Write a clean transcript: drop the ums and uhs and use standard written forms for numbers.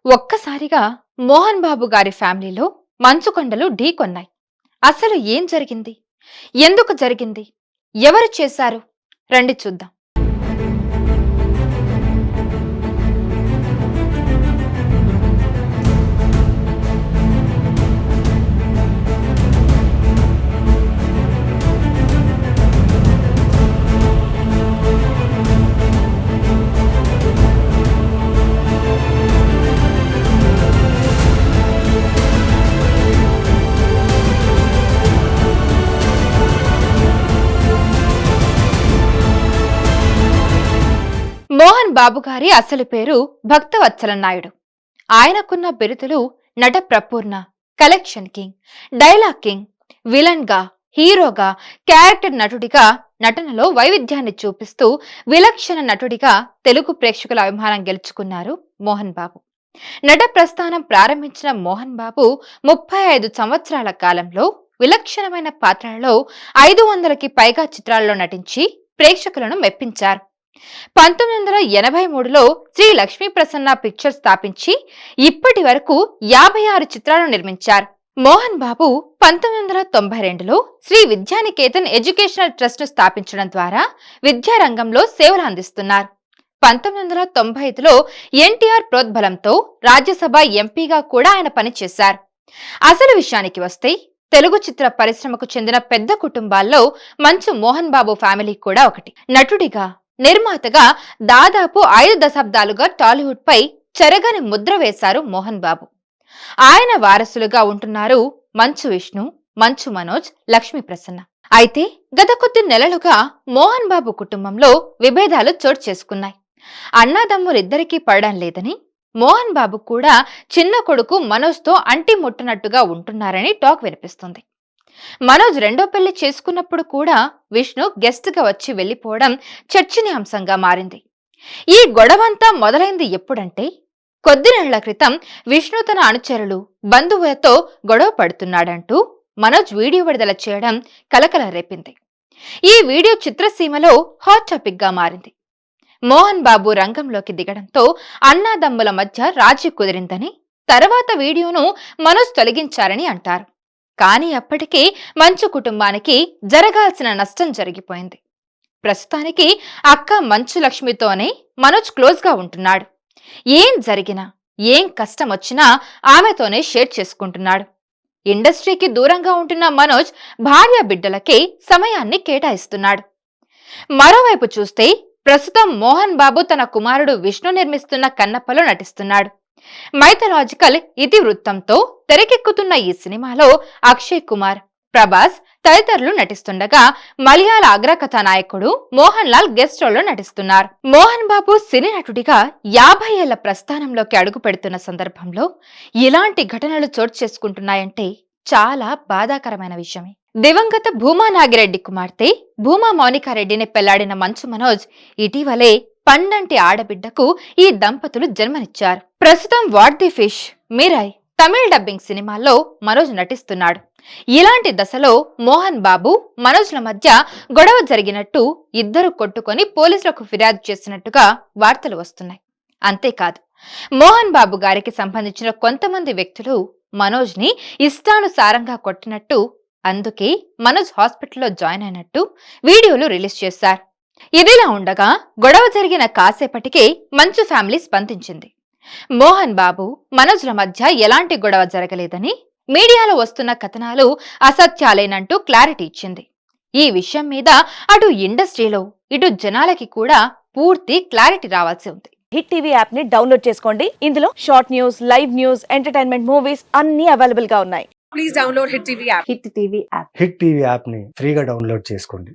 ఒక్కసారిగా మోహన్ బాబు గారి ఫ్యామిలీలో మంచుకొండలు ఢీకొన్నాయి. అసలు ఏం జరిగింది? ఎందుకు జరిగింది? ఎవరు చేశారు? రండి చూద్దాం. మోహన్ బాబు గారి అసలు పేరు భక్తవత్సల నాయుడు. ఆయనకున్న బిరుదులు నట ప్రపూర్ణ, collection king, dialogue king, villain గా, హీరోగా, క్యారెక్టర్ నటుడిగా నటనలో వైవిధ్యాన్ని చూపిస్తూ విలక్షణ నటుడిగా తెలుగు ప్రేక్షకుల అభిమానం గెలుచుకున్నారు మోహన్ బాబు. నట ప్రస్థానం ప్రారంభించిన మోహన్ బాబు 35 సంవత్సరాల కాలంలో విలక్షణమైన పాత్రలలో 500కి పైగా చిత్రాల్లో నటించి ప్రేక్షకులను మెప్పించారు. 1983లో శ్రీ లక్ష్మీ ప్రసన్న పిక్చర్స్ స్థాపించి ఇప్పటి వరకు 56 చిత్రాలను నిర్మించారు. మోహన్ బాబు 1992లో శ్రీ విద్యానికేతన్ ఎడ్యుకేషనల్ ట్రస్ట్ ను స్థాపించడం ద్వారా విద్యారంగంలో సేవలు అందిస్తున్నారు. 1995లో ఎన్టీఆర్ ప్రోద్బలంతో రాజ్యసభ ఎంపీగా కూడా ఆయన పనిచేశారు. అసలు విషయానికి వస్తే తెలుగు చిత్ర పరిశ్రమకు చెందిన పెద్ద కుటుంబాల్లో మంచు మోహన్ బాబు ఫ్యామిలీ కూడా ఒకటి. నటుడిగా, నిర్మాతగా దాదాపు 5 దశాబ్దాలుగా టాలీవుడ్ పై చెరగని ముద్ర వేశారు మోహన్ బాబు. ఆయన వారసులుగా ఉంటున్నారు మంచు విష్ణు, మంచు మనోజ్, లక్ష్మీ ప్రసన్న. అయితే గత కొద్ది నెలలుగా మోహన్ బాబు కుటుంబంలో విభేదాలు చోటు చేసుకున్నాయి. అన్నాదమ్ములిద్దరికీ పడడం లేదని, మోహన్ బాబు కూడా చిన్న కొడుకు మనోజ్ తో అంటి ముట్టనట్టుగా ఉంటున్నారని టాక్ వినిపిస్తుంది. మనోజ్ రెండో పెళ్లి చేసుకున్నప్పుడు కూడా విష్ణు గెస్ట్ గా వచ్చి వెళ్లిపోవడం చర్చనీయాంశంగా మారింది. ఈ గొడవంతా మొదలైంది ఎప్పుడంటే, కొద్ది నెలల క్రితం విష్ణు తన అనుచరులు, బంధువులతో గొడవ పడుతున్నాడంటూ మనోజ్ వీడియో విడుదల చేయడం కలకలం రేపింది. ఈ వీడియో చిత్రసీమలో హాట్ టాపిక్ గా మారింది. మోహన్ బాబు రంగంలోకి దిగడంతో అన్నాదమ్ముల మధ్య రాజీ కుదిరిందని, తర్వాత వీడియోను మనోజ్ తొలగించారని అంటారు. కానీ అప్పటికే మంచు కుటుంబానికి జరగాల్సిన నష్టం జరిగిపోయింది. ప్రస్తుతానికి అక్క మంచు లక్ష్మితోనే మనోజ్ క్లోజ్ గా ఉంటున్నాడు. ఏం జరిగినా, ఏం కష్టం వచ్చినా ఆమెతోనే షేర్ చేసుకుంటున్నాడు. ఇండస్ట్రీకి దూరంగా ఉంటున్న మనోజ్ భార్య బిడ్డలకే సమయాన్ని కేటాయిస్తున్నాడు. మరోవైపు చూస్తే ప్రస్తుతం మోహన్ బాబు తన కుమారుడు విష్ణు నిర్మిస్తున్న కన్నప్పలో నటిస్తున్నాడు. మైథలాజికల్ ఇతివృత్తంతో తెరకెక్కుతున్న ఈ సినిమాలో అక్షయ్ కుమార్, ప్రభాస్ తదితరులు నటిస్తుండగా మలయాళ అగ్రకథా నాయకుడు మోహన్ లాల్ గెస్ట్ రోల్ లో నటిస్తున్నారు. మోహన్ బాబు సినీ నటుడిగా 50 ఏళ్ల ప్రస్థానంలోకి అడుగు పెడుతున్న సందర్భంలో ఇలాంటి ఘటనలు చోటు చేసుకుంటున్నాయంటే చాలా బాధాకరమైన విషయమే. దివంగత భూమా నాగిరెడ్డి కుమార్తె భూమా మౌనికారెడ్డిని పెళ్లాడిన మంచు మనోజ్ ఇటీవలే పండంటి ఆడబిడ్డకు ఈ దంపతులు జన్మనిచ్చారు. ప్రస్తుతం what the fish, Mirai Tamil dubbing సినిమాల్లో మనోజ్ నటిస్తున్నాడు. ఇలాంటి దశలో మోహన్ బాబు, మనోజ్ల మధ్య గొడవ జరిగినట్టు ఇద్దరు కొట్టుకొని పోలీసులకు ఫిర్యాదు చేసినట్టుగా వార్తలు వస్తున్నాయి. అంతేకాదు, మోహన్ బాబు గారికి సంబంధించిన కొంతమంది వ్యక్తులు మనోజ్ ని ఇష్టానుసారంగా కొట్టినట్టు, అందుకే మనోజ్ హాస్పిటల్లో జాయిన్ అయినట్టు వీడియోలు రిలీజ్ చేశారు. ఇదిలా ఉండగా గొడవ జరిగిన కాసేపటికే మంచు ఫ్యామిలీ స్పందించింది. మోహన్ బాబు, మనోజ్ల మధ్య ఎలాంటి గొడవ జరగలేదని, మీడియాలో వస్తున్న కథనాలు అసత్యాలేనంటూ క్లారిటీ ఇచ్చింది. ఈ విషయం మీద అటు ఇండస్ట్రీలో, ఇటు జనాలకి కూడా పూర్తి క్లారిటీ రావాల్సి ఉంది. హిట్ టీవీ యాప్ ని డౌన్లోడ్ చేసుకోండి. ఇందులో short news, live news, entertainment movies అన్ని అవైలబుల్ గా ఉన్నాయి. Please download Hit TV app. Hit TV app. Hit TV యాప్ని ఫ్రీగా డౌన్లోడ్ చేసుకోండి.